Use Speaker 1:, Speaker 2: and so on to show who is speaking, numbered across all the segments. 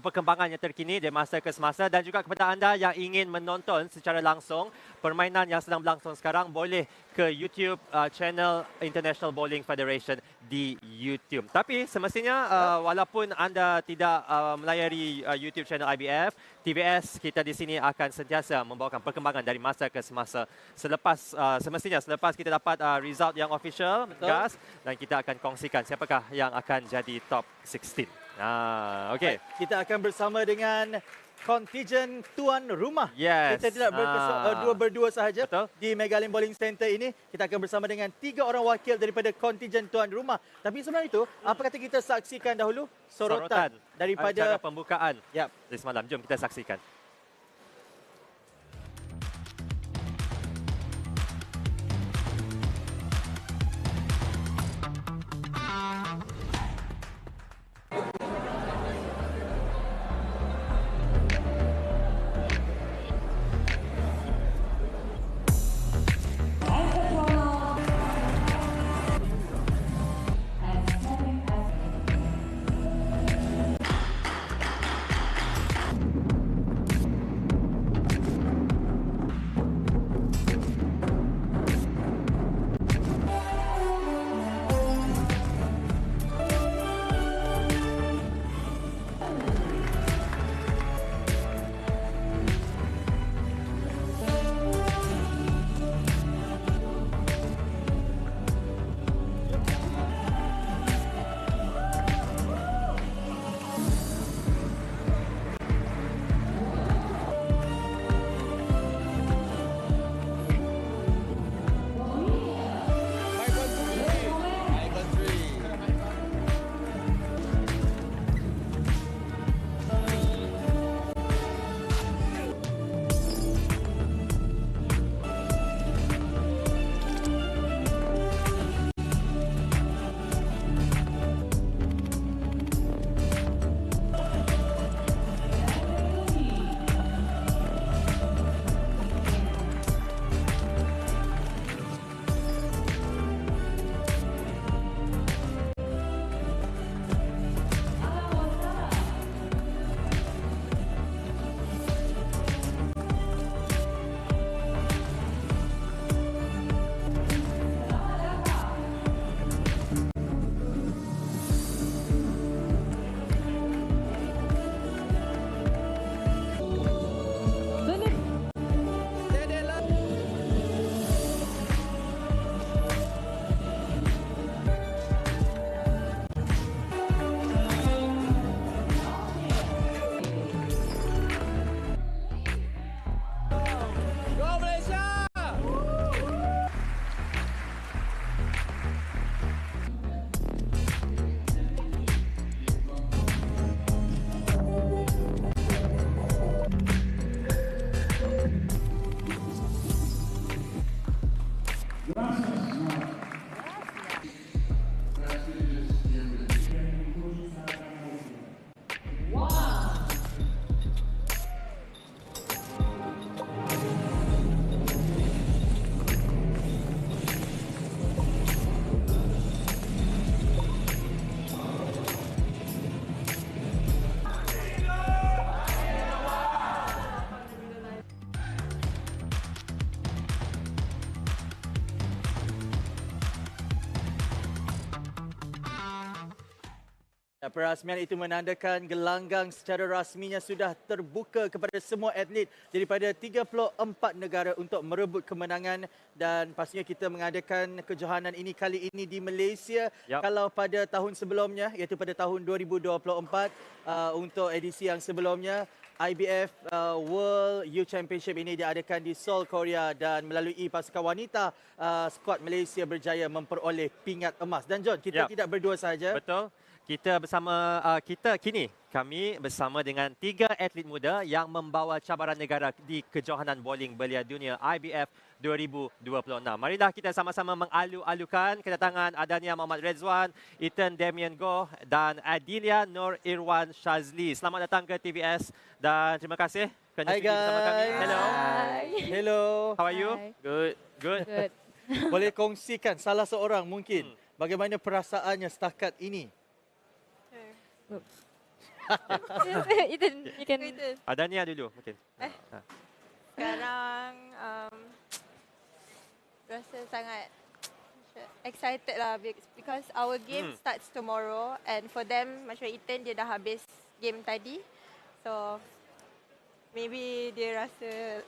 Speaker 1: perkembangan yang terkini dari masa ke semasa, dan juga kepada anda yang ingin menonton secara langsung permainan yang sedang berlangsung sekarang, boleh ke YouTube channel International Bowling Federation di YouTube. Tapi semestinya walaupun anda tidak melayari YouTube channel IBF, TVS kita di sini akan sentiasa membawakan perkembangan dari masa ke semasa. Semestinya selepas kita dapat result yang official, gas, dan kita akan kongsikan siapakah yang akan jadi top 16. Okey.
Speaker 2: Kita akan bersama dengan kontijen tuan rumah.
Speaker 1: Yes.
Speaker 2: Kita tidak berdua sahaja.
Speaker 1: Betul.
Speaker 2: Di Megalanes Bowling Center ini. Kita akan bersama dengan 3 orang wakil daripada kontijen tuan rumah. Tapi sebelum itu, apa kata kita saksikan dahulu sorotan daripada
Speaker 1: acara pembukaan
Speaker 2: Yap.
Speaker 1: dari semalam. Jom kita saksikan.
Speaker 2: Perasmian itu menandakan gelanggang secara rasminya sudah terbuka kepada semua atlet daripada 34 negara untuk merebut kemenangan, dan pastinya kita mengadakan kejohanan ini kali ini di Malaysia. Kalau pada tahun sebelumnya, iaitu pada tahun 2024, untuk edisi yang sebelumnya, IBF World Youth Championship ini diadakan di Seoul, Korea, dan melalui pasukan wanita, skuad Malaysia berjaya memperoleh pingat emas. Dan John, kita tidak berdua sahaja.
Speaker 1: Betul. Kita bersama kami bersama dengan 3 atlet muda yang membawa cabaran negara di kejohanan bowling belia dunia IBF 2026. Marilah kita sama-sama mengalu-alukan kedatangan adanya Muhammad Rezwan, Ethan Damian Goh dan Adilia Nur Irwan Shazli. Selamat datang ke TVS dan terima kasih kerana sudi bersama kami. Hello.
Speaker 2: Hello.
Speaker 1: How are you?
Speaker 3: Hi.
Speaker 1: Good.
Speaker 2: Boleh kongsikan salah seorang mungkin bagaimana perasaannya setakat ini?
Speaker 3: Ethan, you can.
Speaker 1: Adania dulu mungkin.
Speaker 4: Sekarang rasa sangat excited lah because our game starts tomorrow and for them macam Ethan dia dah habis game tadi. So maybe dia rasa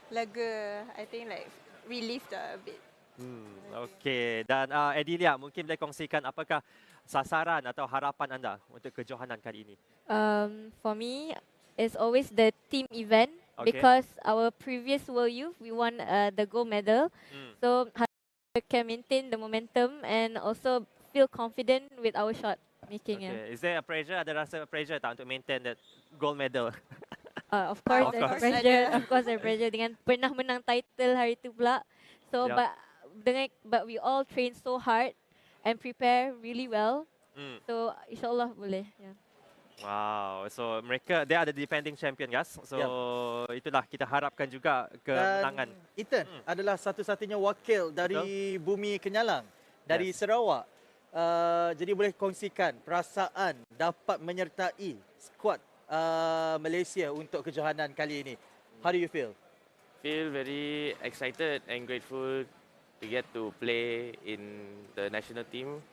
Speaker 4: lega, I think like relieved a bit.
Speaker 1: Okey, dan Edilia mungkin boleh kongsikan apakah sasaran atau harapan anda untuk kejohanan kali ini?
Speaker 3: For me, it's always the team event because our previous World Youth we won the gold medal. So we can maintain the momentum and also feel confident with our shot making.
Speaker 1: Okay. Is there a pressure? Ada rasa pressure tak untuk maintain that gold medal?
Speaker 3: Of course, there's pressure. Of course, there's pressure dengan pernah menang title hari tu pula. So, but we all train so hard and prepare really well. So, insyaAllah boleh. Yeah.
Speaker 1: Wow, so mereka, they are the defending champion guys. So, itulah kita harapkan juga kemenangan.
Speaker 2: Dan Ethan adalah satu-satunya wakil dari bumi Kenyalang, dari Sarawak. Jadi boleh kongsikan perasaan dapat menyertai skuad Malaysia untuk kejohanan kali ini. How do you feel?
Speaker 5: Feel very excited and grateful to get to play in the national team.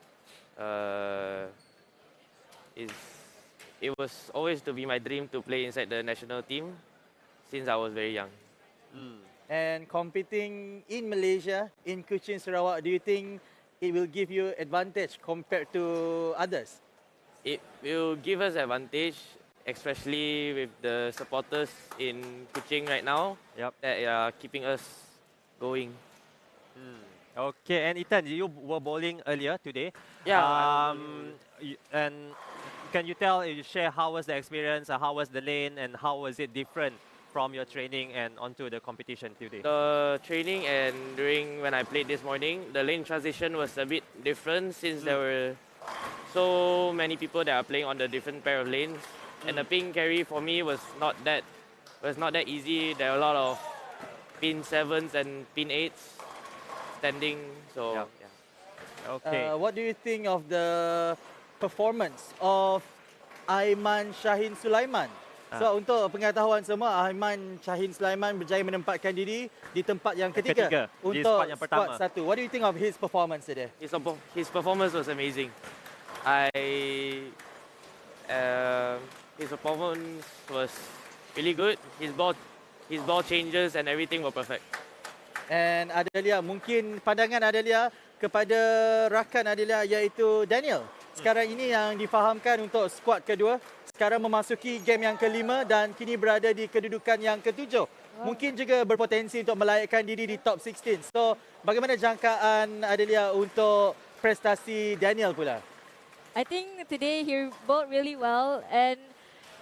Speaker 5: It was always to be my dream to play inside the national team since I was very young.
Speaker 2: And competing in Malaysia, in Kuching, Sarawak, do you think it will give you advantage compared to others?
Speaker 5: It will give us advantage, especially with the supporters in Kuching right now that are keeping us going.
Speaker 1: Okay, and Ethan, you were bowling earlier today.
Speaker 5: Yeah.
Speaker 1: And can you share how was the experience, how was the lane, and how was it different from your training and onto the competition today?
Speaker 5: The training and when I played this morning, the lane transition was a bit different since there were so many people that are playing on the different pair of lanes. And the pin carry for me was not that easy. There are a lot of pin 7s and pin 8s standing. So
Speaker 1: Okay.
Speaker 2: What do you think of the performance of Aiman Shahin Sulaiman? So untuk pengetahuan semua, Aiman Shahin Sulaiman berjaya menempatkan diri di tempat yang ketiga untuk squad 1. What do you think of his performance today?
Speaker 5: His performance was amazing. His performance was really good. His ball changes and everything were perfect.
Speaker 2: And Adelia, mungkin pandangan Adelia kepada rakan Adelia iaitu Daniel. Sekarang ini yang difahamkan untuk skuad kedua. Sekarang memasuki game yang kelima dan kini berada di kedudukan yang ketujuh. Mungkin juga berpotensi untuk melayakkan diri di top 16. So, bagaimana jangkaan Adelia untuk prestasi Daniel pula?
Speaker 3: I think today he bowled really well and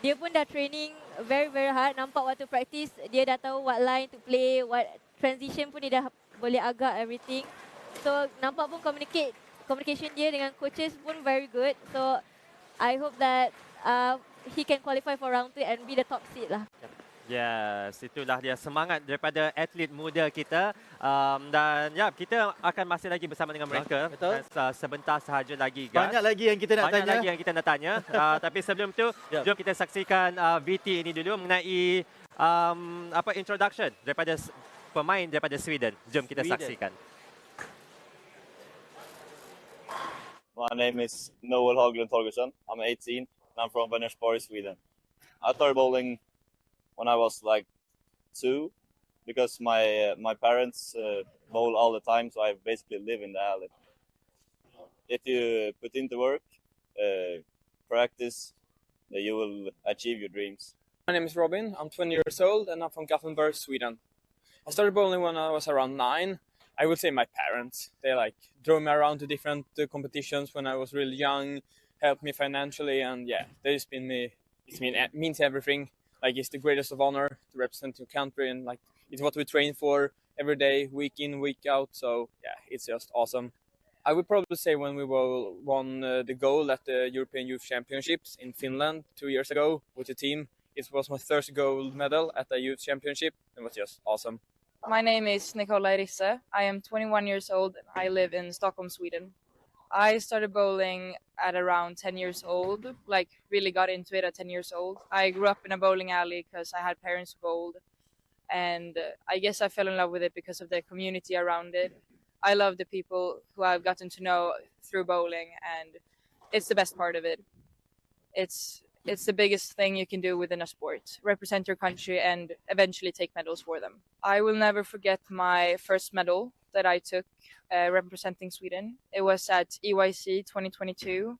Speaker 3: dia pun dah training very hard. Nampak waktu practice dia dah tahu what line to play, what transition pun dia dah boleh agak everything. So nampak pun communication dia dengan coaches pun very good. So I hope that he can qualify for round 2 and be the top seed lah.
Speaker 1: Yes, itulah dia semangat daripada atlet muda kita. Dan kita akan masih lagi bersama dengan mereka.
Speaker 2: Betul.
Speaker 1: Sebentar sahaja lagi guys.
Speaker 2: Banyak lagi yang kita nak tanya.
Speaker 1: Banyak lagi yang kita nak tanya. Tapi sebelum tu, jom kita saksikan VT ini dulu mengenai introduction daripada pemain daripada Sweden. Jom kita saksikan.
Speaker 6: My name is Noel Haglund Torgersson. I'm 18 and I'm from Vänersborg, Sweden. I started bowling when I was like 2 because my parents bowl all the time, so I basically live in the alley. If you put into work, practice, you will achieve your dreams.
Speaker 7: My name is Robin. I'm 20 years old and I'm from Gothenburg, Sweden. I started bowling when I was around 9. I would say my parents. They drove me around to different competitions when I was really young, helped me financially, and they just it means everything. It's the greatest of honor to represent your country, and it's what we train for every day, week in, week out. So it's just awesome. I would probably say when we won the gold at the European Youth Championships in Finland 2 years ago with the team. It was my first gold medal at the Youth Championship. It was just awesome.
Speaker 8: My name is Nicola Risse. I am 21 years old and I live in Stockholm, Sweden. I started bowling at around 10 years old, like really got into it at 10 years old. I grew up in a bowling alley because I had parents who bowled, and I guess I fell in love with it because of the community around it. I love the people who I've gotten to know through bowling, and it's the best part of it. It's the biggest thing you can do within a sport, represent your country and eventually take medals for them. I will never forget my first medal that I took representing Sweden. It was at EYC 2022,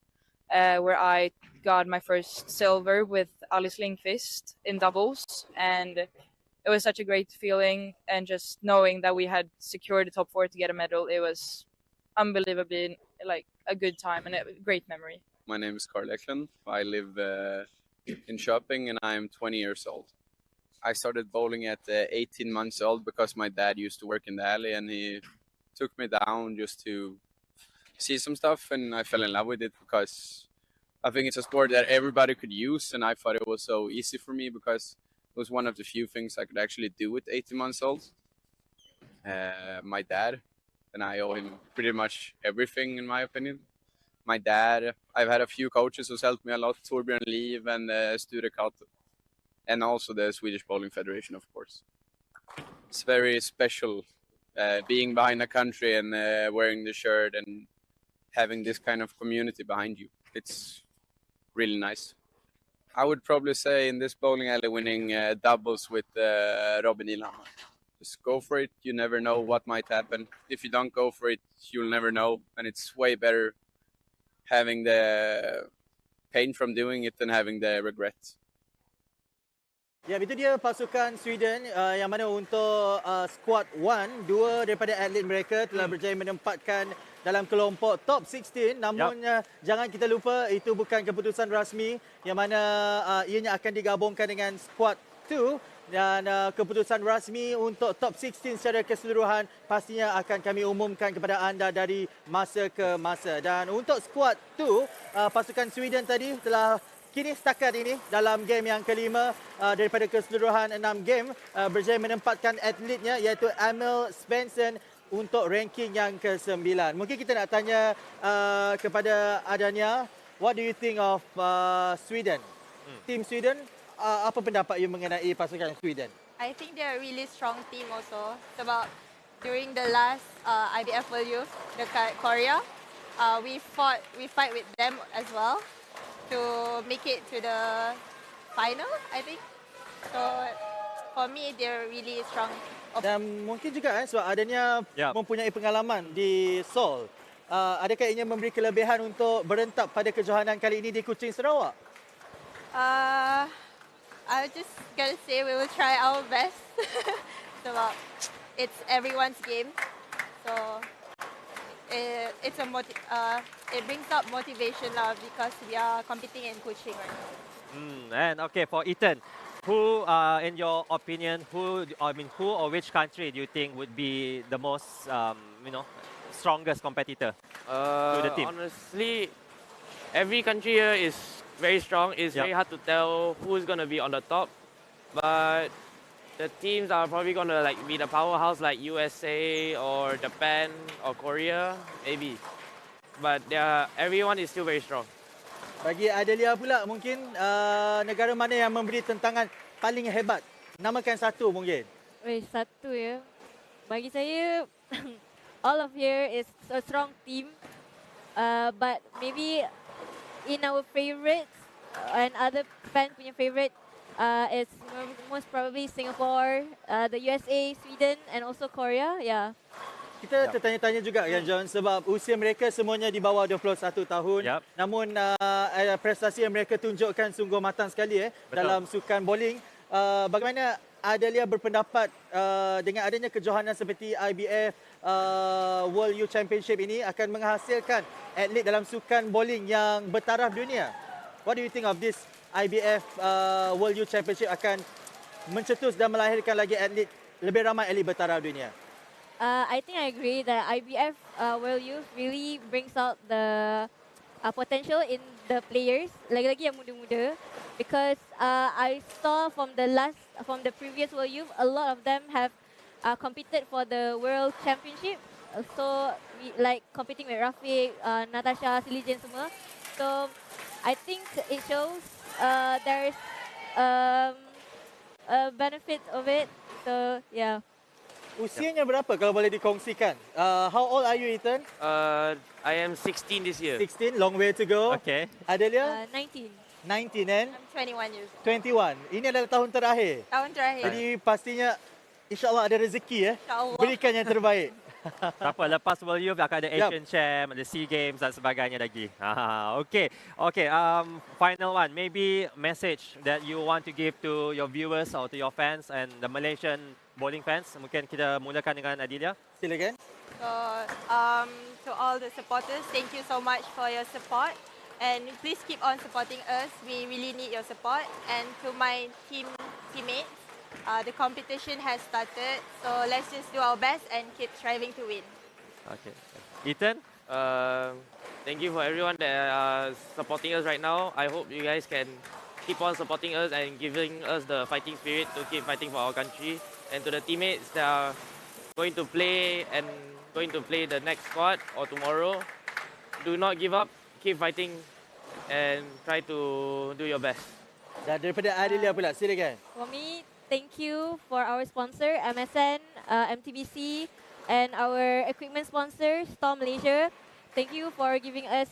Speaker 8: where I got my first silver with Alice Lindqvist in doubles, and it was such a great feeling, and just knowing that we had secured the top 4 to get a medal, it was unbelievably like a good time and a great memory.
Speaker 9: My name is Carl Eklund. I live in Köping and I'm 20 years old. I started bowling at 18 months old because my dad used to work in the alley and he took me down just to see some stuff, and I fell in love with it because I think it's a sport that everybody could use, and I thought it was so easy for me because it was one of the few things I could actually do at 18 months old. My dad, and I owe him pretty much everything in my opinion. My dad, I've had a few coaches who's helped me a lot, Torbjörn Liv and Sture Kato, and also the Swedish Bowling Federation, of course. It's very special being behind a country and wearing the shirt and having this kind of community behind you. It's really nice. I would probably say in this bowling alley winning doubles with Robin Ilhammer. Just go for it. You never know what might happen. If you don't go for it, you'll never know. And it's way better having the pain from doing it than having the regret.
Speaker 2: Ya, itu dia pasukan Sweden yang mana untuk squad 1, 2 daripada atlet mereka telah berjaya menempatkan dalam kelompok top 16. Namun jangan kita lupa itu bukan keputusan rasmi yang mana ianya akan digabungkan dengan squad 2. Dan keputusan rasmi untuk top 16 secara keseluruhan pastinya akan kami umumkan kepada anda dari masa ke masa. Dan untuk squad 2, pasukan Sweden tadi telah kini setakat ini dalam game yang kelima daripada keseluruhan 6 game berjaya menempatkan atletnya iaitu Emil Svensson untuk ranking yang ke-9. Mungkin kita nak tanya kepada Adania, what do you think of Sweden? Team Sweden, apa pendapat you mengenai pasukan Sweden?
Speaker 4: I think they're a really strong team also. Sebab during the last IBF World Youth dekat Korea, we fight with them as well to make it to the final, I think. So for me, they're really strong.
Speaker 2: Dan mungkin juga sebab adanya mempunyai pengalaman di Seoul. Adakah ianya memberi kelebihan untuk berentap pada kejohanan kali ini di Kuching, Sarawak?
Speaker 4: I just gotta say we will try our best. Sebab it's everyone's game. So it brings up motivation lah because we are competing in Kuching right now.
Speaker 1: And okay, for Ethan, who, in your opinion, who or which country do you think would be the most, strongest competitor to the team?
Speaker 5: Honestly, every country here is very strong. It's very hard to tell who's gonna be on the top, but the teams are probably gonna be the powerhouse like USA or Japan or Korea, maybe. But everyone is still very strong.
Speaker 2: Bagi Adelia pula, mungkin negara mana yang memberi tentangan paling hebat? Namakan satu mungkin.
Speaker 3: Satu ya. Bagi saya, all of here is a strong team. But maybe in our favorites and other fans punya favorite is most probably Singapore, the USA, Sweden and also Korea. Yeah.
Speaker 2: Kita tertanya-tanya juga kan John, sebab usia mereka semuanya di bawah 21 tahun. Namun prestasi yang mereka tunjukkan sungguh matang sekali dalam sukan bowling. Bagaimana Adelia berpendapat dengan adanya kejohanan seperti IBF World Youth Championship ini akan menghasilkan atlet dalam sukan bowling yang bertaraf dunia? What do you think of this IBF World Youth Championship akan mencetus dan melahirkan lagi atlet, lebih ramai atlet bertaraf dunia?
Speaker 3: I think I agree that IBF World Youth really brings out the potential in the players, lagi-lagi yang muda-muda, because I saw from the previous World Youth, a lot of them have competed for the World Championship. So like competing with Rafiq, Natasha, Silijan semua. So I think it shows there's um, a benefit of it. So yeah.
Speaker 2: Usianya berapa kalau boleh dikongsikan? How old are you, Ethan?
Speaker 5: I am 16 this year.
Speaker 2: 16, long way to go.
Speaker 1: Okay.
Speaker 2: Adelia?
Speaker 3: 19.
Speaker 2: 19 and
Speaker 4: I'm 21 years old.
Speaker 2: 21. Ini adalah tahun terakhir.
Speaker 4: Tahun terakhir.
Speaker 2: Jadi pastinya insyaAllah ada rezeki
Speaker 4: InsyaAllah.
Speaker 2: Berikan yang terbaik.
Speaker 1: Tak apa, lepas World Youth akan ada Asian Champ, ada SEA Games dan sebagainya lagi. Okay, final one. Maybe message that you want to give to your viewers or to your fans and the Malaysian bowling fans. Mungkin kita mulakan dengan Adilia.
Speaker 2: Silakan.
Speaker 4: So, to all the supporters, thank you so much for your support. And please keep on supporting us. We really need your support. And to my teammates, the competition has started. So let's just do our best and keep striving to win.
Speaker 1: Okay. Ethan?
Speaker 5: Thank you for everyone that are supporting us right now. I hope you guys can keep on supporting us and giving us the fighting spirit to keep fighting for our country. And to the teammates that are going to play the next squad or tomorrow, do not give up. Keep fighting and try to do your best.
Speaker 2: Dan daripada Adelia pula, silakan.
Speaker 3: For me, thank you for our sponsor, MSN, MTBC, and our equipment sponsor, Storm Malaysia. Thank you for giving us,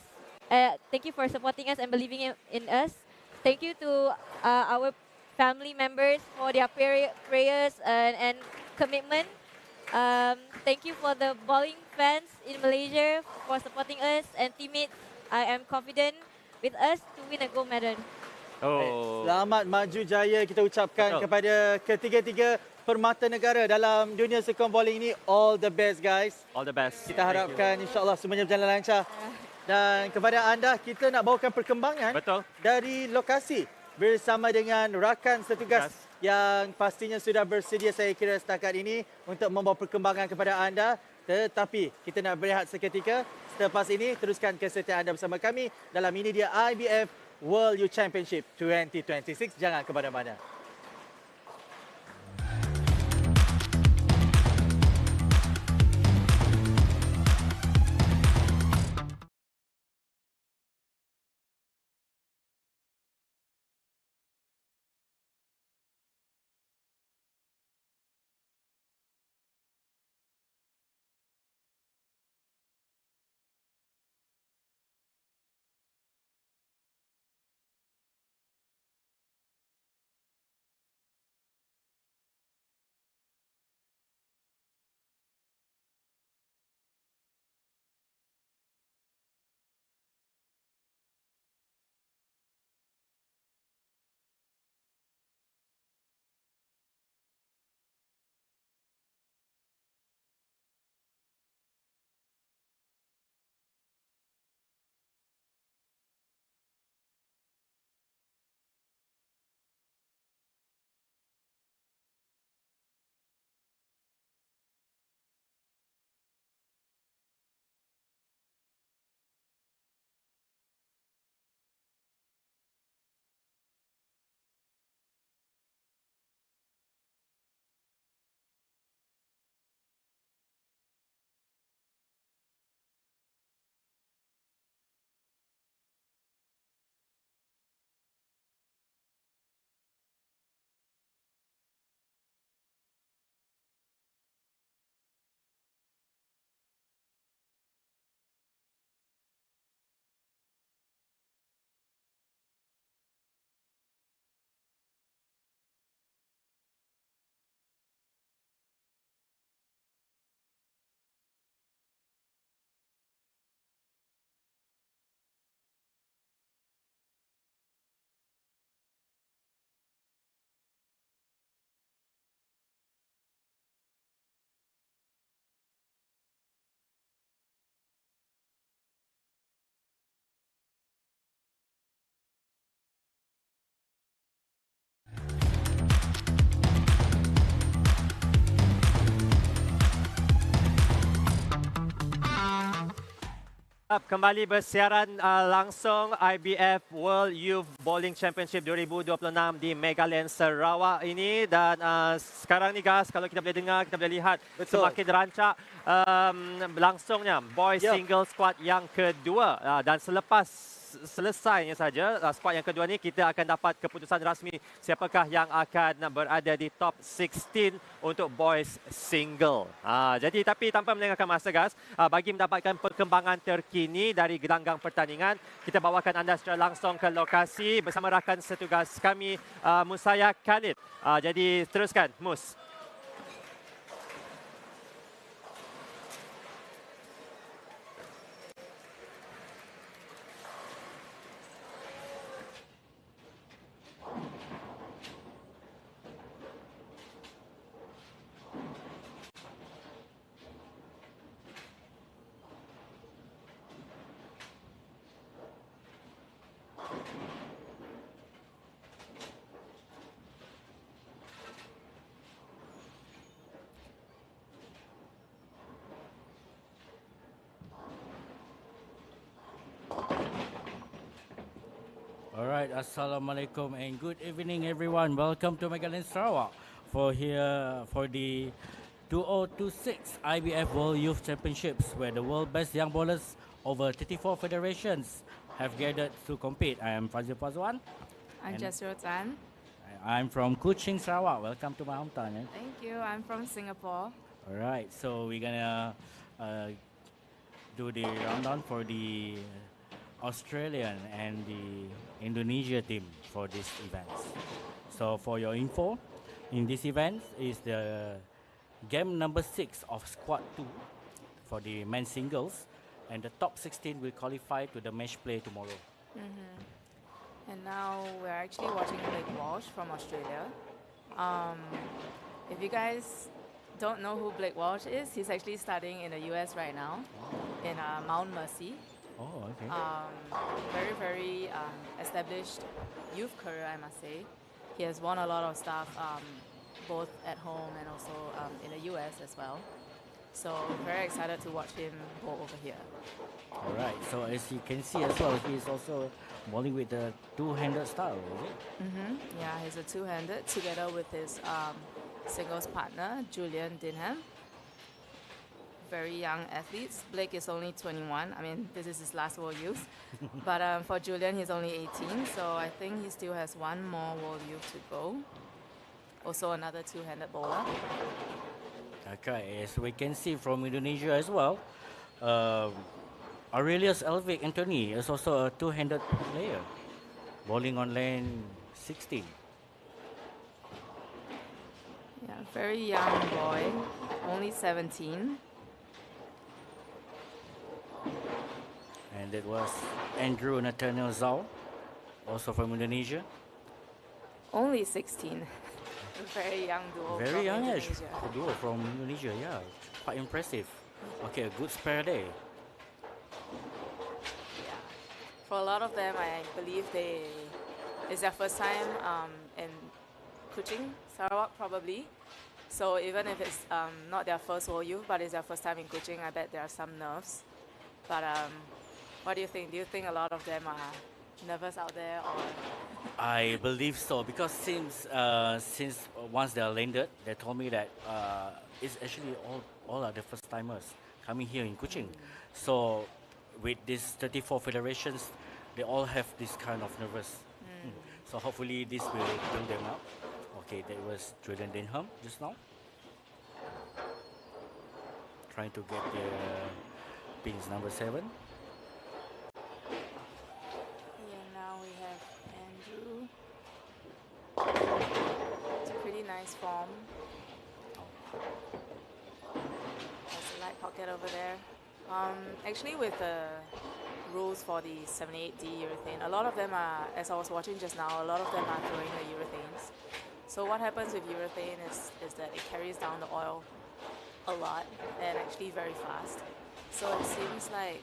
Speaker 3: thank you for supporting us and believing in us. Thank you to our family members for their prayers and commitment. Thank you for the bowling fans in Malaysia for supporting us, and teammates. I am confident with us to win a gold medal.
Speaker 2: Selamat maju jaya kita ucapkan kepada ketiga-tiga permata negara dalam dunia sukan bowling ini. All the best, guys.
Speaker 1: All the best.
Speaker 2: Kita harapkan insyaAllah semuanya berjalan lancar. Dan kepada anda, kita nak bawakan perkembangan dari lokasi bersama dengan rakan setugas yang pastinya sudah bersedia saya kira setakat ini untuk membawa perkembangan kepada anda. Tetapi kita nak berehat seketika. Selepas ini, teruskan kesetiaan anda bersama kami dalam ini dia IBF World Youth Championship 2026. Jangan ke mana-mana.
Speaker 1: Kembali bersiaran langsung IBF World Youth Bowling Championship 2026 di Megalanes Sarawak ini dan sekarang ni guys, kalau kita boleh dengar, kita boleh lihat semakin rancak berlangsungnya boys single squad yang kedua dan selepas selesainya saja squad yang kedua ni kita akan dapat keputusan rasmi siapakah yang akan berada di top 16 untuk boys single. Jadi tapi tanpa melengahkan masa guys, bagi mendapatkan perkembangan terkini dari gelanggang pertandingan, kita bawakan anda secara langsung ke lokasi bersama rakan setugas kami Musaya Khalid. Jadi teruskan Mus.
Speaker 10: Alright, Assalamualaikum and good evening everyone. Welcome to Megalanes Sarawak for the 2026 IBF World Youth Championships where the world best young bowlers over 34 federations have gathered to compete. I am Fazil Fazwan.
Speaker 8: I'm Jasro Tan.
Speaker 10: I'm from Kuching, Sarawak. Welcome to my hometown.
Speaker 8: Thank you. I'm from Singapore.
Speaker 10: Alright, so we're gonna do the rundown for the Australian and the Indonesia team for this event. So for your info, in this event is the game number 6 of squad 2 for the men's singles, and the top 16 will qualify to the match play tomorrow.
Speaker 8: And now we're actually watching Blake Walsh from Australia. If you guys don't know who Blake Walsh is, he's actually studying in the US right now in Mount Mercy.
Speaker 10: Oh, okay.
Speaker 8: Very established youth career, I must say. He has won a lot of stuff, both at home and also in the US as well. So very excited to watch him bowl over here.
Speaker 10: All right. So as you can see as well, he is also bowling with a two-handed style, is it?
Speaker 8: Yeah, he's a two-handed together with his singles partner Julian Dinham. Very young athletes. Blake is only 21. I mean, this is his last World Youth. But for Julian, he's only 18. So I think he still has one more World Youth to go. Also another two-handed bowler.
Speaker 10: Okay, as we can see from Indonesia as well, Aurelius Elvic Anthony is also a two-handed player, bowling on lane 16.
Speaker 8: Yeah, very young boy, only 17.
Speaker 10: And that was Andrew Nathaniel Zhao, also from Indonesia.
Speaker 8: Only 16. A very young duo.
Speaker 10: Very young age
Speaker 8: Indonesia.
Speaker 10: duo from Indonesia, yeah. Quite impressive. Okay, a good spare day.
Speaker 8: Yeah. For a lot of them, I believe it's their first time in Kuching, Sarawak probably. So even if it's not their first World Youth, but it's their first time in Kuching, I bet there are some nerves. But what do you think? Do you think a lot of them are nervous out there, or?
Speaker 10: I believe so, because since once they are landed, they told me that it's actually all are the first timers coming here in Kuching. So with these 34 federations, they all have this kind of nervous. So hopefully this will build them up. Okay, that was Julian Denham just now, trying to get the pins number 7.
Speaker 8: It's a pretty nice form. There's a light pocket over there. Actually, with the rules for the 78D urethane, a lot of them are, as I was watching just now, a lot of them are throwing the urethanes. So what happens with urethane is that it carries down the oil a lot and actually very fast. So it seems like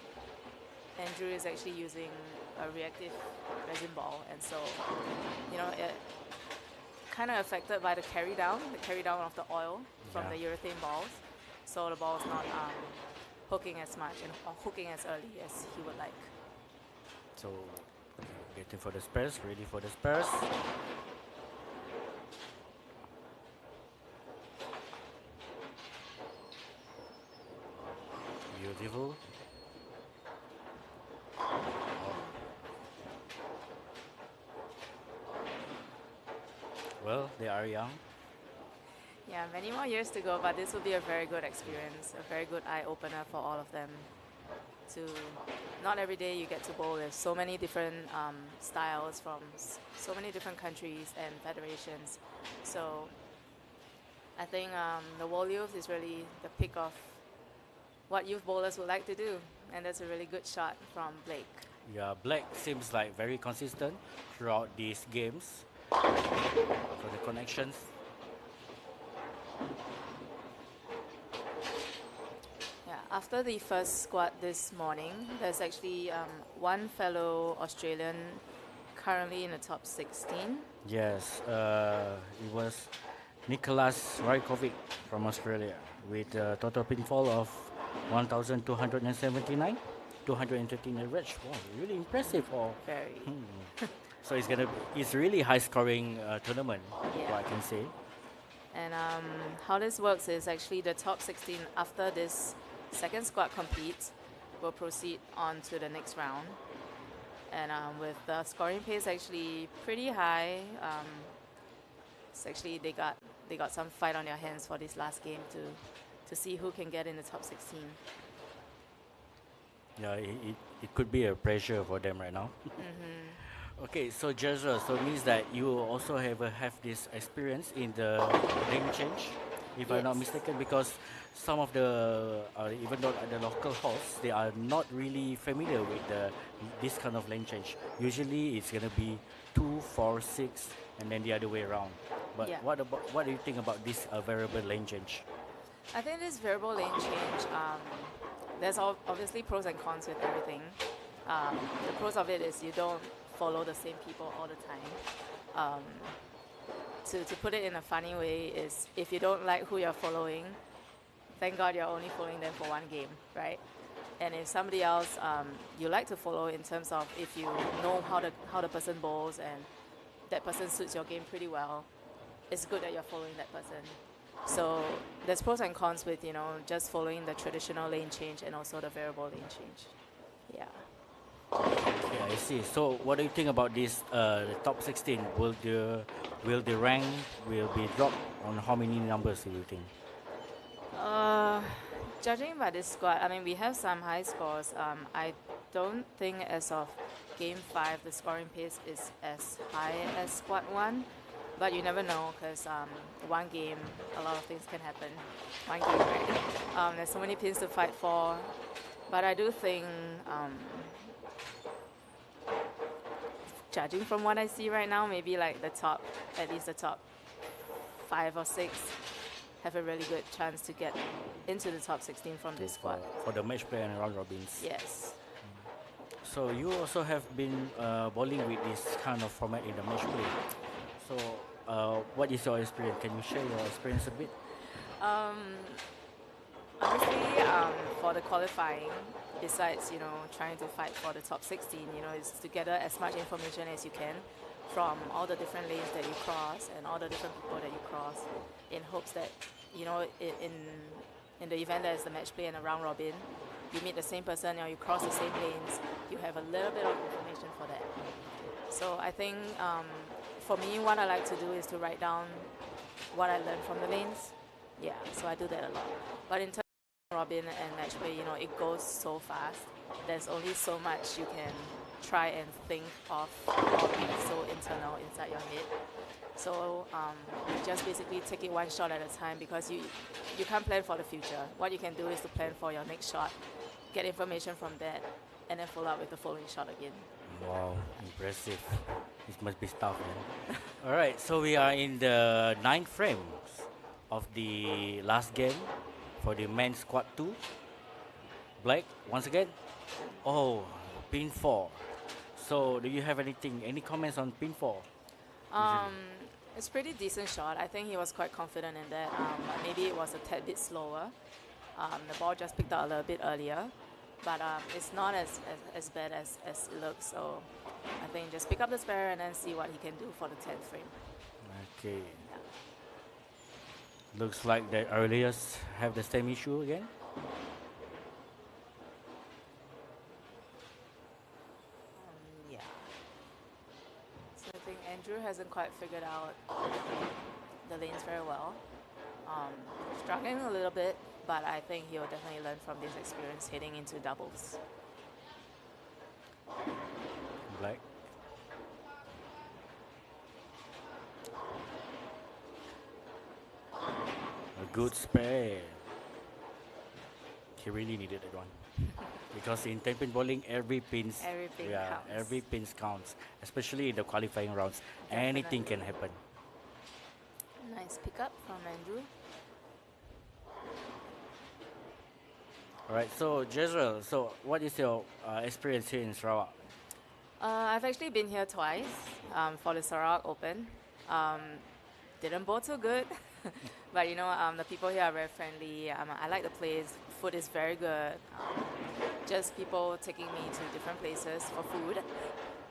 Speaker 8: Andrew is actually using a reactive resin ball, and so, you know, it kind of affected by the carry down of the oil from the urethane balls. So the ball is not hooking as much and or hooking as early as he would like.
Speaker 10: So, getting for the spares, ready for the spares. Beautiful. Well, they are young.
Speaker 8: Yeah, many more years to go, but this will be a very good experience, a very good eye-opener for all of them. To not every day you get to bowl. There's so many different styles from so many different countries and federations. So I think the World Youth is really the pick of what youth bowlers would like to do, and that's a really good shot from Blake.
Speaker 10: Yeah, Black seems like very consistent throughout these games. For the connections.
Speaker 8: Yeah, after the first squad this morning, there's actually one fellow Australian currently in the top 16.
Speaker 10: Yes, it was Nicholas Rajkovic from Australia with a total pinfall of 1,279, 213 average. Wow, really impressive.
Speaker 8: Very.
Speaker 10: So it's really high scoring tournament,
Speaker 8: Yeah.
Speaker 10: what I can say.
Speaker 8: And how this works is actually the top 16 after this second squad competes will proceed on to the next round. And with the scoring pace actually pretty high, it's actually they got some fight on their hands for this last game to see who can get in the top 16.
Speaker 10: Yeah, it could be a pressure for them right now. Okay, so Jezra, so it means that you also have this experience in the lane change, if I'm not
Speaker 8: Yes.
Speaker 10: mistaken, because some of the, even though at the local hosts, they are not really familiar with this kind of lane change. Usually it's going to be 2, 4, 6, and then the other way around. But
Speaker 8: Yeah.
Speaker 10: what do you think about this variable lane change?
Speaker 8: I think this variable lane change, there's obviously pros and cons with everything. The pros of it is you don't follow the same people all the time. To put it in a funny way is if you don't like who you're following, thank God you're only following them for one game, right? And if somebody else you like to follow in terms of if you know how the person bowls and that person suits your game pretty well, it's good that you're following that person. So there's pros and cons with, just following the traditional lane change and also the variable lane change. Yeah.
Speaker 10: Yeah, I see. So what do you think about this the top 16? Will the rank will be dropped on how many numbers do you think?
Speaker 8: Judging by this squad, I mean, we have some high scores. I don't think as of game 5, the scoring pace is as high as squad 1. But you never know because one game, a lot of things can happen. One game, right? There's so many pins to fight for. But I do think, judging from what I see right now, maybe like at least the top 5 or 6 have a really good chance to get into the top 16 from this squad.
Speaker 10: For the match play and round robins.
Speaker 8: Yes.
Speaker 10: So you also have been bowling with this kind of format in the match play. So what is your experience? Can you share your experience a bit?
Speaker 8: Honestly, for the qualifying, besides trying to fight for the top 16, is to gather as much information as you can from all the different lanes that you cross and all the different people that you cross, in hopes that in the event that it's the match play and a round robin, you meet the same person or you cross the same lanes, you have a little bit of information for that. So I think for me, what I like to do is to write down what I learned from the lanes. Yeah, so I do that a lot. But in terms of robin and match play, it goes so fast. There's only so much you can try and think of or be so internal inside your head. So just basically take it one shot at a time, because you can't plan for the future. What you can do is to plan for your next shot, get information from that, and then follow up with the following shot again.
Speaker 10: Wow, impressive. This must be tough, man. All right, so we are in the 9th frame of the last game for the men's squad 2. Black, once again. Oh, pin 4. So do you have any comments on pin 4?
Speaker 8: It's pretty decent shot. I think he was quite confident in that. Maybe it was a tad bit slower.
Speaker 11: The ball just picked out a little bit earlier, but it's not as bad as it looks. So I think just pick up the spare and then see what he can do for the 10th frame.
Speaker 10: Okay. Looks like the earliest have the same issue again.
Speaker 11: Yeah. So I think Andrew hasn't quite figured out the lanes very well. Struggling a little bit, but I think he'll definitely learn from this experience heading into doubles.
Speaker 10: Black. A good spare. He really needed that one. Because in 10-pin bowling, every pin
Speaker 11: counts.
Speaker 10: every pin counts, especially in the qualifying rounds. Anything can happen.
Speaker 11: Nice pickup from Andrew.
Speaker 10: All right, so Jezreel, so what is your experience here in Sarawak?
Speaker 11: I've actually been here twice for the Sarawak Open. Didn't bowl too good, but you know, the people here are very friendly. I like the place. Food is very good. Just people taking me to different places for food.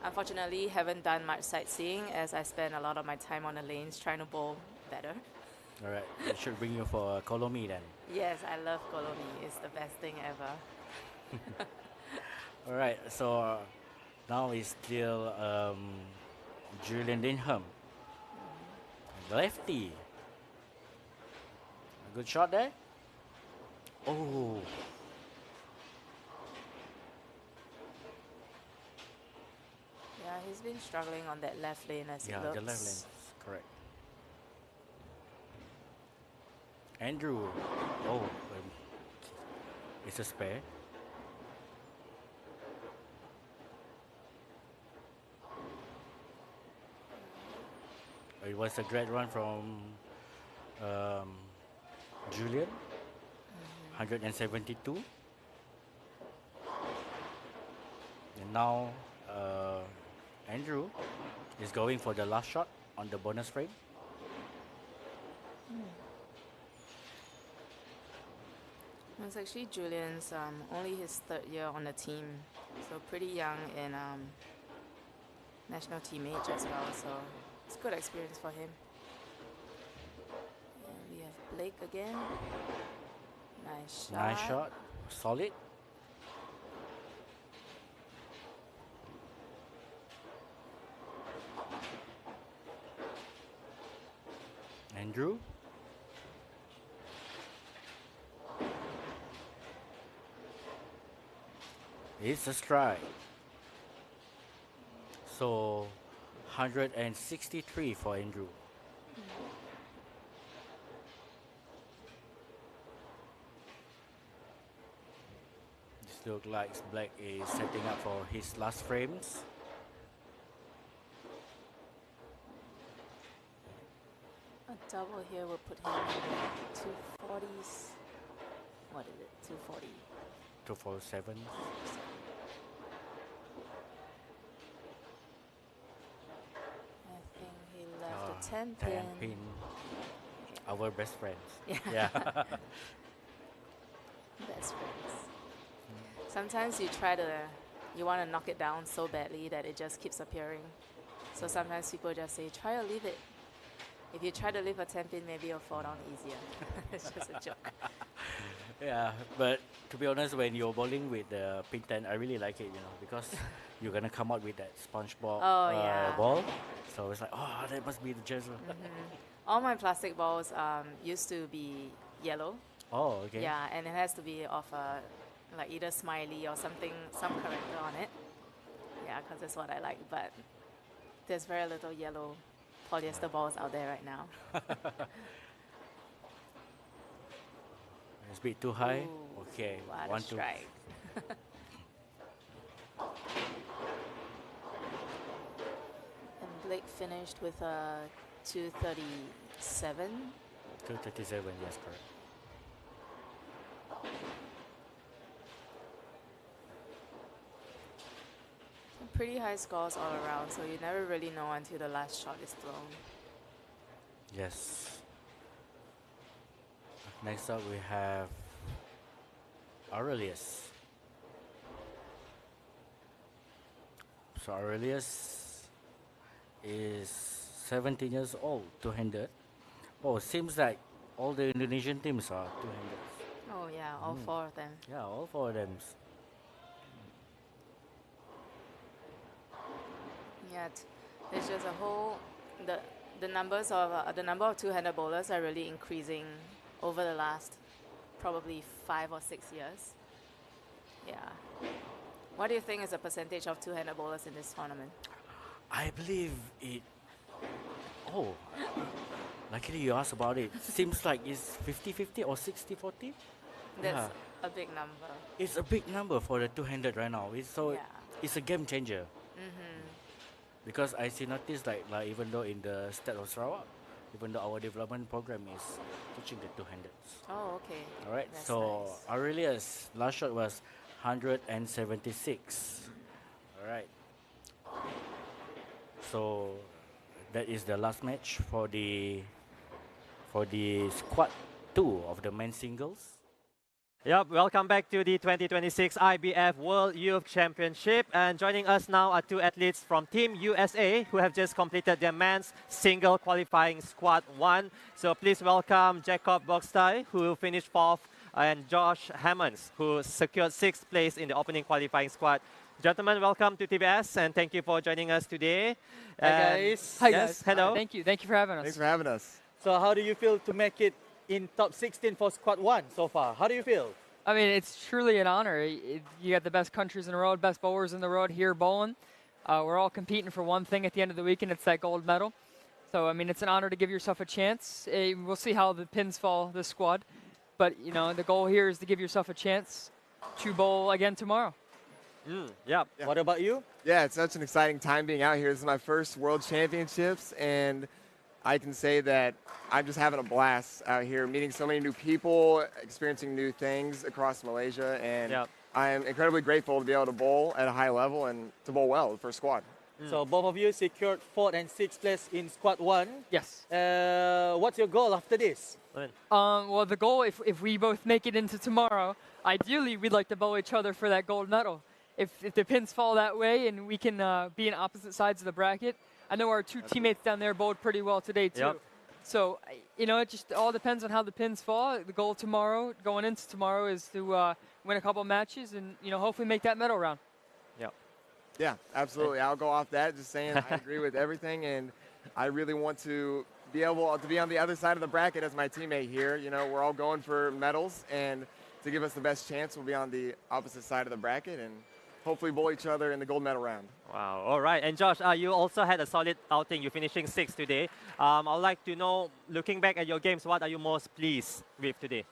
Speaker 11: Unfortunately, haven't done much sightseeing as I spend a lot of my time on the lanes trying to bowl better.
Speaker 10: All right, I should bring you for Kolomi then.
Speaker 11: Yes, I love Kolomi. It's the best thing ever.
Speaker 10: All right, so now it's still Julian Denham. Lefty. A good shot there. Oh.
Speaker 11: Yeah, he's been struggling on that left lane as it looks.
Speaker 10: Yeah, the left lane, correct. Andrew. Oh, it's a spare. It was a great run from Julian. 172. And now Andrew is going for the last shot on the bonus frame.
Speaker 11: It's actually Julian's only his 3rd year on the team, so pretty young in national team age as well, so it's a good experience for him. And we have Blake again. Nice shot.
Speaker 10: Nice shot, solid. Andrew. It's a strike. So 163 for Andrew. This looks like Black is setting up for his last frames.
Speaker 11: A double here will put him in 240s. What is it? 240.
Speaker 10: 247.
Speaker 11: I think he left a 10 pin.
Speaker 10: 10 pin. Our best friends.
Speaker 11: Yeah.
Speaker 10: Yeah.
Speaker 11: Best friends. Sometimes you want to knock it down so badly that it just keeps appearing. So sometimes people just say, try to leave it. If you try to leave a 10 pin, maybe you'll fall down easier. It's just a joke.
Speaker 10: Yeah, but to be honest, when you're bowling with the pin 10, I really like it, you know, because you're gonna come out with that SpongeBob ball. So it's like, oh, that must be the Jezreel.
Speaker 11: All my plastic balls used to be yellow.
Speaker 10: Oh, okay.
Speaker 11: Yeah, and it has to be of like either smiley or something, some character on it. Yeah, because that's what I like. But there's very little yellow polyester balls out there right now.
Speaker 10: It's a bit too high.
Speaker 11: Ooh,
Speaker 10: Okay,
Speaker 11: what
Speaker 10: one,
Speaker 11: a
Speaker 10: two.
Speaker 11: strike. And Blake finished with a 237.
Speaker 10: 237, yes, correct.
Speaker 11: Pretty high scores all around, so you never really know until the last shot is thrown.
Speaker 10: Yes. Next up, we have Aurelius. So Aurelius is 17 years old, two-handed. Oh, seems like all the Indonesian teams are two-handed.
Speaker 11: Oh yeah, all four of them.
Speaker 10: Yeah, all four of them.
Speaker 11: Yeah, it's just a whole the number of two-handed bowlers are really increasing over the last probably 5 or 6 years. Yeah. What do you think is the percentage of two-handed bowlers in this tournament?
Speaker 10: I believe it. Oh, luckily you asked about it. Seems like it's 50-50 or 60-40.
Speaker 11: That's a big number.
Speaker 10: It's a big number for the two-handed right now.
Speaker 11: Yeah.
Speaker 10: It's a game changer. Because I see notice like even though in the state of Sarawak, even though our development program is teaching the two-handed.
Speaker 11: Oh, okay.
Speaker 10: All right.
Speaker 11: That's
Speaker 10: So
Speaker 11: nice.
Speaker 10: Aurelius last shot was 176. All right. So that is the last match for the squad 2 of the men's singles.
Speaker 1: Yep, welcome back to the 2026 IBF World Youth Championship. And joining us now are two athletes from Team USA who have just completed their men's single qualifying squad 1. So please welcome Jacob Boxtai, who finished 4th, and Josh Hammonds, who secured 6th place in the opening qualifying squad. Gentlemen, welcome to TBS and thank you for joining us today.
Speaker 2: Hi
Speaker 1: And
Speaker 2: guys.
Speaker 12: Hi
Speaker 1: yes,
Speaker 12: guys.
Speaker 1: hello.
Speaker 12: Thank you for having us.
Speaker 13: Thanks for having us.
Speaker 2: So how do you feel to make it in top 16 for squad 1 so far? How do you feel?
Speaker 12: I mean, it's truly an honor. You got the best countries in the world, best bowlers in the world here bowling. We're all competing for one thing at the end of the weekend. It's that gold medal. So, I mean, it's an honor to give yourself a chance. We'll see how the pins fall this squad. But, you know, the goal here is to give yourself a chance to bowl again tomorrow.
Speaker 1: Yeah.
Speaker 2: What about you?
Speaker 13: Yeah, it's such an exciting time being out here. This is my first World Championships, and I can say that I'm just having a blast out here, meeting so many new people, experiencing new things across Malaysia, and I am incredibly grateful to be able to bowl at a high level and to bowl well for squad.
Speaker 2: So both of you secured 4th and 6th place in squad 1.
Speaker 12: Yes.
Speaker 2: What's your goal after this?
Speaker 12: Well, the goal, if we both make it into tomorrow, ideally we'd like to bowl each other for that gold medal. If the pins fall that way and we can be in opposite sides of the bracket, I know our two teammates down there bowled pretty well today too.
Speaker 1: Yep.
Speaker 12: So, you know, it just all depends on how the pins fall. The goal tomorrow, going into tomorrow, is to win a couple matches and, you know, hopefully make that medal round.
Speaker 13: Yeah, absolutely. I'll go off that, just saying I agree with everything, and I really want to be able to be on the other side of the bracket as my teammate here. You know, we're all going for medals, and to give us the best chance, we'll be on the opposite side of the bracket and hopefully bowl each other in the gold medal round.
Speaker 1: Wow, all right. And Josh, you also had a solid outing. You're finishing 6th today. I'd like to know, looking back at your games, what are you most pleased with today?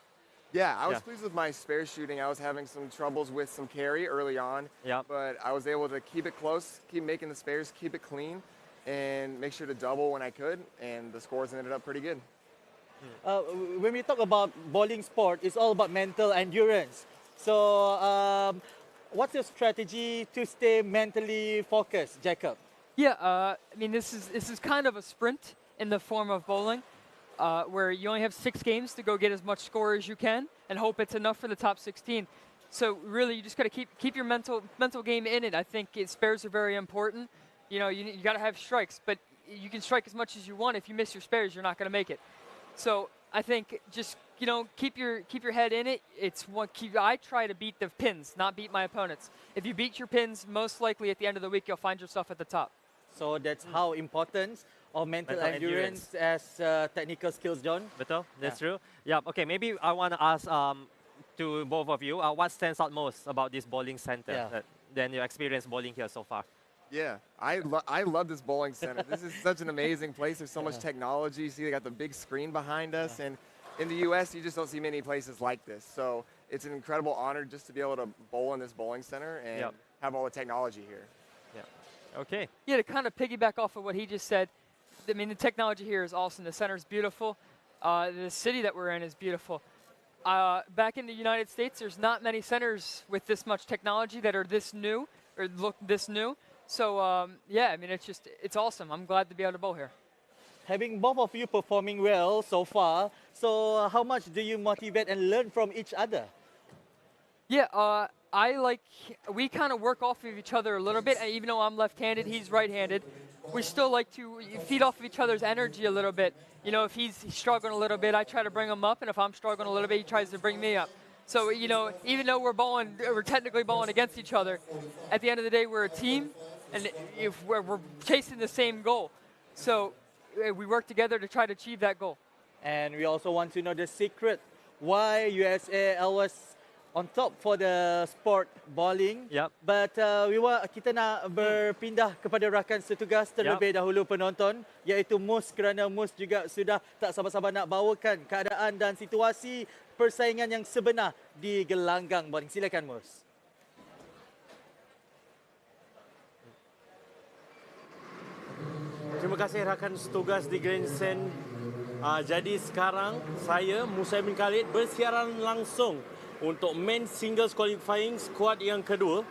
Speaker 13: Yeah, I was pleased with my spare shooting. I was having some troubles with some carry early on, but I was able to keep it close, keep making the spares, keep it clean, and make sure to double when I could, and the scores ended up pretty good.
Speaker 2: When we talk about bowling sport, it's all about mental endurance. So what's your strategy to stay mentally focused, Jacob?
Speaker 12: Yeah, I mean, this is kind of a sprint in the form of bowling, where you only have 6 games to go get as much score as you can and hope it's enough for the top 16. So really, you just got to keep your mental game in it. I think spares are very important. You know, you got to have strikes, but you can strike as much as you want. If you miss your spares, you're not going to make it. So I think just, you know, keep your head in it. I try to beat the pins, not beat my opponents. If you beat your pins, most likely at the end of the week you'll find yourself at the top.
Speaker 2: So that's how important of mental endurance as technical skills, John.
Speaker 1: Betul, that's true. Yeah, okay, maybe I want to ask to both of you, what stands out most about this bowling center than your experience bowling here so far?
Speaker 13: Yeah, I love this bowling center. This is such an amazing place. There's so much technology. See, they got the big screen behind us, and in the U.S., you just don't see many places like this. So it's an incredible honor just to be able to bowl in this bowling center and have all the technology here.
Speaker 1: Yeah. Okay.
Speaker 12: Yeah, to kind of piggyback off of what he just said, I mean, the technology here is awesome. The center is beautiful. The city that we're in is beautiful. Back in the United States, there's not many centers with this much technology that are this new or look this new. So, yeah, I mean, it's awesome. I'm glad to be able to bowl here.
Speaker 2: Having both of you performing well so far, so how much do you motivate and learn from each other?
Speaker 12: Yeah, we kind of work off of each other a little bit. Even though I'm left-handed, he's right-handed. We still like to feed off of each other's energy a little bit. You know, if he's struggling a little bit, I try to bring him up, and if I'm struggling a little bit, he tries to bring me up. So, you know, even though we're technically bowling against each other, at the end of the day, we're a team, and if we're chasing the same goal. So we work together to try to achieve that goal.
Speaker 2: And we also want to know the secret why USA always on top for the sport bowling.
Speaker 1: Yep.
Speaker 2: But kita nak berpindah kepada rakan setugas terlebih dahulu penonton, iaitu Mus, kerana Mus juga sudah tak sabar-sabar nak bawakan keadaan dan situasi persaingan yang sebenar di gelanggang bowling. Silakan Mus.
Speaker 14: Terima kasih rakan setugas di Grandstand. Jadi sekarang saya Musa bin Khalid bersiaran langsung untuk main singles qualifying squad yang kedua.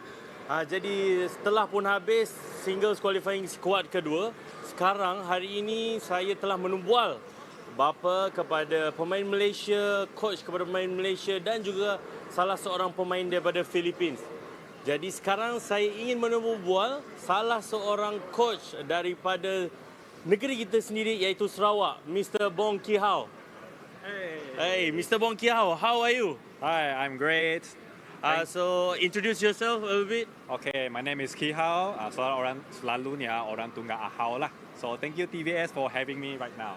Speaker 14: Jadi setelah pun habis singles qualifying squad kedua, sekarang hari ini saya telah menumbual bapa kepada pemain Malaysia, coach kepada pemain Malaysia dan juga salah seorang pemain daripada Philippines. Jadi sekarang saya ingin menumbual salah seorang coach daripada negeri kita sendiri iaitu Sarawak, Mr. Bong Kihau. Hey, Mr. Bong Kihau, how are you?
Speaker 15: Hi, I'm great.
Speaker 14: So introduce yourself a little bit.
Speaker 15: Okay, my name is Kihau. Selalunya orang tunggak Ahau lah. So thank you TVS for having me right now.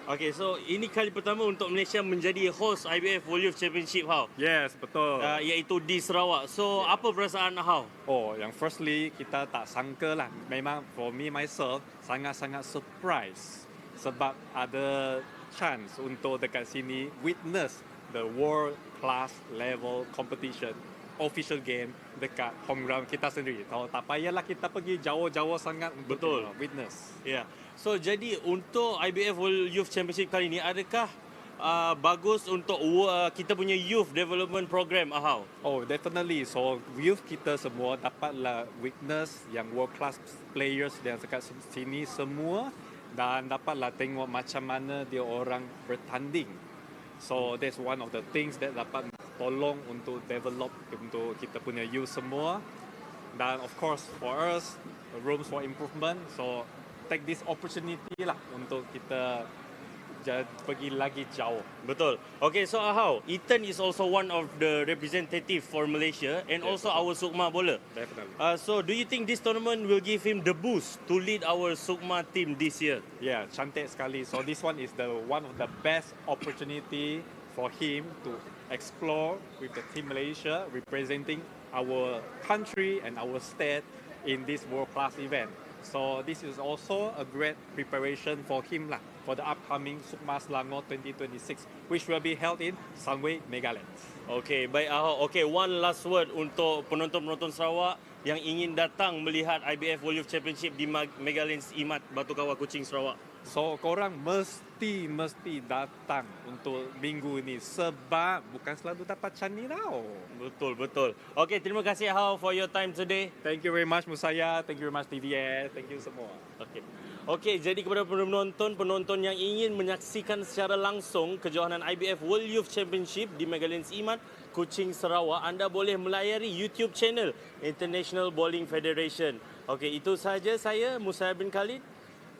Speaker 14: Okay, so ini kali pertama untuk Malaysia menjadi host IBF World Youth Championship, Hau.
Speaker 15: Yes, betul.
Speaker 14: Iaitu di Sarawak. So apa perasaan Hau?
Speaker 15: Oh, yang firstly kita tak sangka lah. Memang for me myself sangat-sangat surprise sebab ada chance untuk dekat sini witness the world class level competition official game dekat home ground kita sendiri. Tak payahlah kita pergi jauh-jauh sangat untuk witness.
Speaker 14: Yeah. So jadi untuk IBF World Youth Championship kali ini, adakah bagus untuk kita punya youth development program, Ahau?
Speaker 15: Oh, definitely. So youth kita semua dapatlah witness yang world class players yang dekat sini semua dan dapatlah tengok macam mana dia orang bertanding. So that's one of the things that dapat tolong untuk develop untuk kita punya youth semua. Dan of course for us, rooms for improvement. So take this opportunity lah untuk kita pergi lagi jauh.
Speaker 14: Betul. Okay, so Ahau, Ethan is also one of the representative for Malaysia and also our Sukma bowler.
Speaker 15: Definitely.
Speaker 14: So do you think this tournament will give him the boost to lead our Sukma team this year?
Speaker 15: Yeah, cantik sekali. So this one is the one of the best opportunity for him to explore with the team Malaysia representing our country and our state in this world class event. So this is also a great preparation for him lah for the upcoming Sukma Selangor 2026 which will be held in Sunway, Megalanes.
Speaker 14: Okay, baik Ahau. Okay, one last word untuk penonton-penonton Sarawak yang ingin datang melihat IBF World Youth Championship di Megalanes EMart Batu, Kawah, Kuching, Sarawak.
Speaker 15: So korang mesti datang untuk minggu ini sebab bukan selalu dapat chance tau.
Speaker 14: Betul. Okay, terima kasih Ahau for your time today.
Speaker 15: Thank you very much Musaya, thank you very much TVS, thank you semua.
Speaker 14: Okay, jadi kepada penonton yang ingin menyaksikan secara langsung kejohanan IBF World Youth Championship di Megalanes EMart Kuching, Sarawak, anda boleh melayari YouTube channel International Bowling Federation. Okay, itu sahaja saya Musa bin Khalid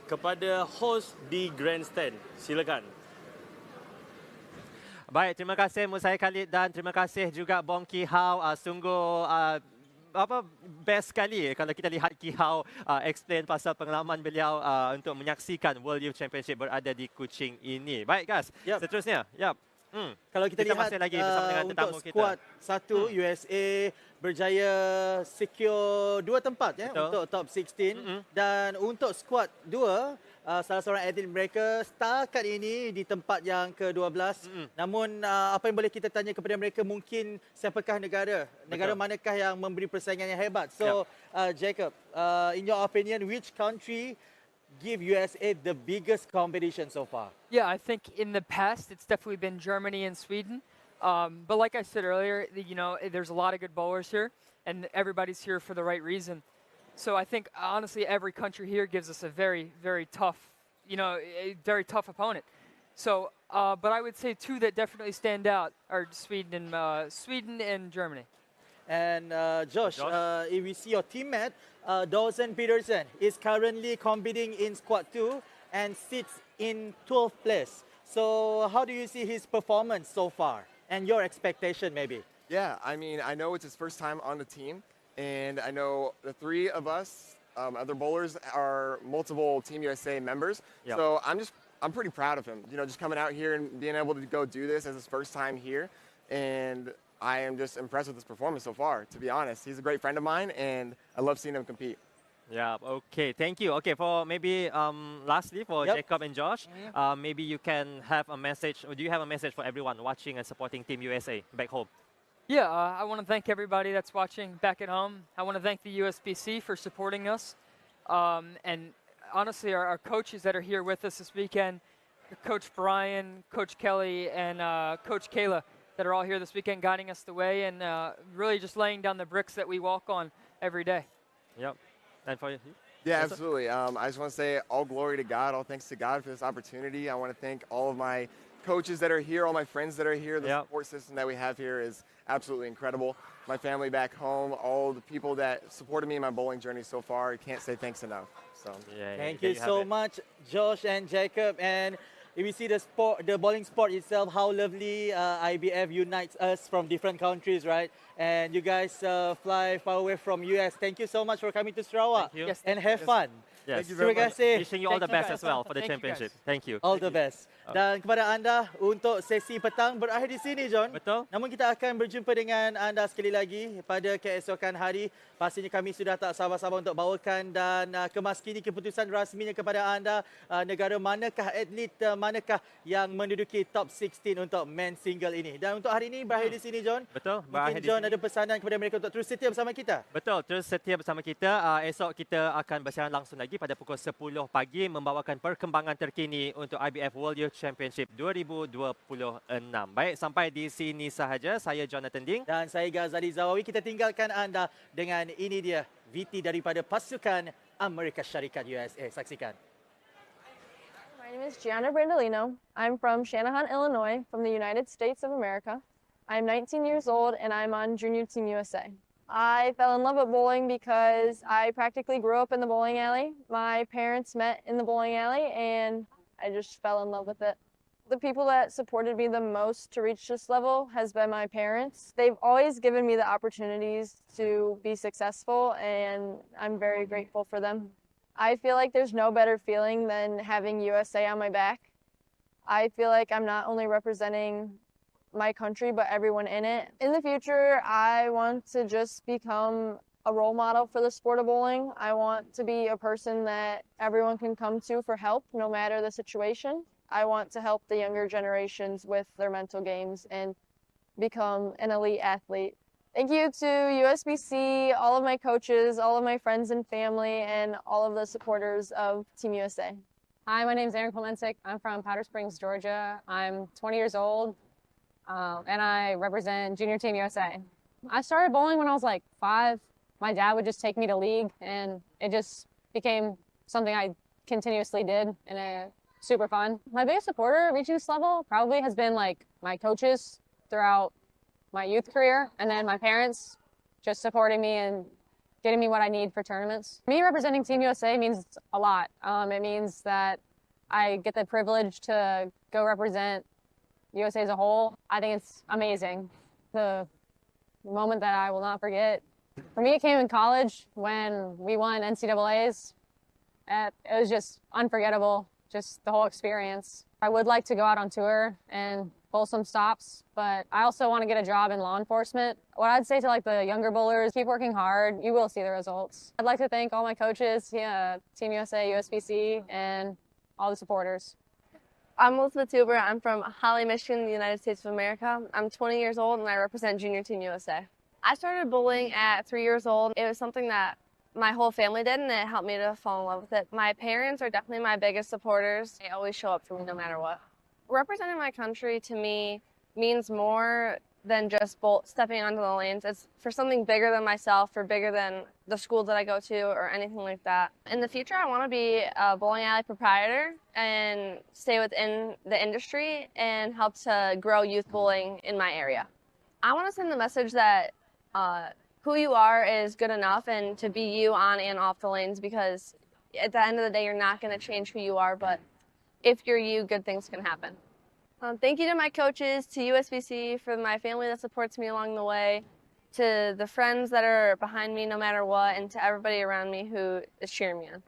Speaker 14: kepada host di Grandstand. Silakan.
Speaker 1: Baik, terima kasih Musa Khalid dan terima kasih juga Bong Kihau. Sungguh best sekali kalau kita lihat Kihau explain pasal pengalaman beliau untuk menyaksikan World Youth Championship berada di Kuching ini. Baik guys, seterusnya.
Speaker 2: Kalau kita lihat
Speaker 1: masih lagi bersama dengan tetamu
Speaker 2: untuk skuad
Speaker 1: kita.
Speaker 2: 1 USA berjaya secure 2 tempat untuk top 16 dan untuk skuad 2 salah seorang atlet mereka setakat ini di tempat yang ke-12. Namun apa yang boleh kita tanya kepada mereka mungkin siapakah negara manakah yang memberi persaingan yang hebat. So Jacob, in your opinion, which country give USA the biggest competition so far?
Speaker 12: Yeah, I think in the past it's definitely been Germany and Sweden. But like I said earlier, you know, there's a lot of good bowlers here, and everybody's here for the right reason. So I think honestly, every country here gives us a very, very tough, a very tough opponent. So, but I would say two that definitely stand out are Sweden and Germany.
Speaker 2: And Josh, if we see your teammate, Dawson Peterson is currently competing in squad 2 and sits in 12th place. So how do you see his performance so far and your expectation maybe?
Speaker 13: Yeah, I mean, I know it's his first time on the team, and I know the three of us, other bowlers, are multiple Team USA members.
Speaker 1: Yep.
Speaker 13: So I'm pretty proud of him. You know, just coming out here and being able to go do this as his first time here, and I am just impressed with his performance so far, to be honest. He's a great friend of mine, and I love seeing him compete.
Speaker 1: Yeah, okay, thank you. Okay, for maybe lastly for Jacob and Josh, maybe you can have a message, or do you have a message for everyone watching and supporting Team USA back home?
Speaker 12: Yeah, I want to thank everybody that's watching back at home. I want to thank the USBC for supporting us. And honestly, our coaches that are here with us this weekend, Coach Brian, Coach Kelly, and Coach Kayla, that are all here this weekend guiding us the way and really just laying down the bricks that we walk on every day.
Speaker 1: Yep. And for you?
Speaker 13: Yeah, absolutely. I just want to say all glory to God, all thanks to God for this opportunity. I want to thank all of my coaches that are here, all my friends that are here. The support system that we have here is absolutely incredible. My family back home, all the people that supported me in my bowling journey so far, I can't say thanks enough. So
Speaker 2: Thank you so much, Josh and Jacob. And if you see the sport, the bowling sport itself, how lovely IBF unites us from different countries, right? And you guys fly far away from US. Thank you so much for coming to Sarawak.
Speaker 1: Thank you.
Speaker 2: Yes, and have fun.
Speaker 1: Yes.
Speaker 2: Thank you very much.
Speaker 1: Wishing you all the best as well for the
Speaker 2: Thank you,
Speaker 1: championship.
Speaker 2: guys.
Speaker 1: Thank you.
Speaker 2: All the best. Dan kepada anda untuk sesi petang berakhir di sini, John.
Speaker 1: Betul.
Speaker 2: Namun kita akan berjumpa dengan anda sekali lagi pada keesokan hari. Pastinya kami sudah tak sabar-sabar untuk bawakan dan kemaskini keputusan rasminya kepada anda negara manakah, atlet manakah yang menduduki top 16 untuk men single ini. Dan untuk hari ini berakhir di sini, John.
Speaker 1: Betul.
Speaker 2: Mungkin John ada pesanan kepada mereka untuk terus setia bersama kita.
Speaker 1: Betul, terus setia bersama kita. Esok kita akan bersiaran langsung lagi pada pukul 10 pagi membawakan perkembangan terkini untuk IBF World Youth Championship 2026. Baik, sampai di sini sahaja. Saya Jonathan Ding.
Speaker 2: Dan saya Ghazali Zawawi. Kita tinggalkan anda dengan ini dia VT daripada pasukan Amerika Syarikat USA. Saksikan.
Speaker 16: My name is Gianna Brandolino. I'm from Shanahan, Illinois, from the United States of America. I'm 19 years old and I'm on Junior Team USA. I fell in love with bowling because I practically grew up in the bowling alley. My parents met in the bowling alley and I just fell in love with it. The people that supported me the most to reach this level has been my parents. They've always given me the opportunities to be successful and I'm very grateful for them. I feel like there's no better feeling than having USA on my back. I feel like I'm not only representing my country, but everyone in it. In the future, I want to just become a role model for the sport of bowling. I want to be a person that everyone can come to for help, no matter the situation. I want to help the younger generations with their mental games and become an elite athlete. Thank you to USBC, all of my coaches, all of my friends and family, and all of the supporters of Team USA.
Speaker 17: Hi, my name is Erin Clementic. I'm from Powder Springs, Georgia. I'm 20 years old. And I represent Junior Team USA. I started bowling when I was like 5. My dad would just take me to league and it just became something I continuously did and super fun. My biggest supporter reaching this level probably has been like my coaches throughout my youth career and then my parents just supporting me and getting me what I need for tournaments. Me representing Team USA means a lot. It means that I get the privilege to go represent USA as a whole. I think it's amazing. The moment that I will not forget. For me, it came in college when we won NCAAs. It was just unforgettable, just the whole experience. I would like to go out on tour and bowl some stops, but I also want to get a job in law enforcement. What I'd say to like the younger bowlers, keep working hard. You will see the results. I'd like to thank all my coaches, Team USA, USBC, and all the supporters.
Speaker 18: I'm Elizabeth Tuber. I'm from Holly, Michigan, the United States of America. I'm 20 years old and I represent Junior Team USA. I started bowling at 3 years old. It was something that my whole family did and it helped me to fall in love with it. My parents are definitely my biggest supporters. They always show up for me no matter what. Representing my country to me means more than just stepping onto the lanes. It's for something bigger than myself, or bigger than the school that I go to, or anything like that. In the future, I want to be a bowling alley proprietor and stay within the industry and help to grow youth bowling in my area. I want to send the message that who you are is good enough, and to be you on and off the lanes, because at the end of the day, you're not going to change who you are, but if you're you, good things can happen. Thank you to my coaches, to USBC, for my family that supports me along the way, to the friends that are behind me no matter what, and to everybody around me who is cheering me on.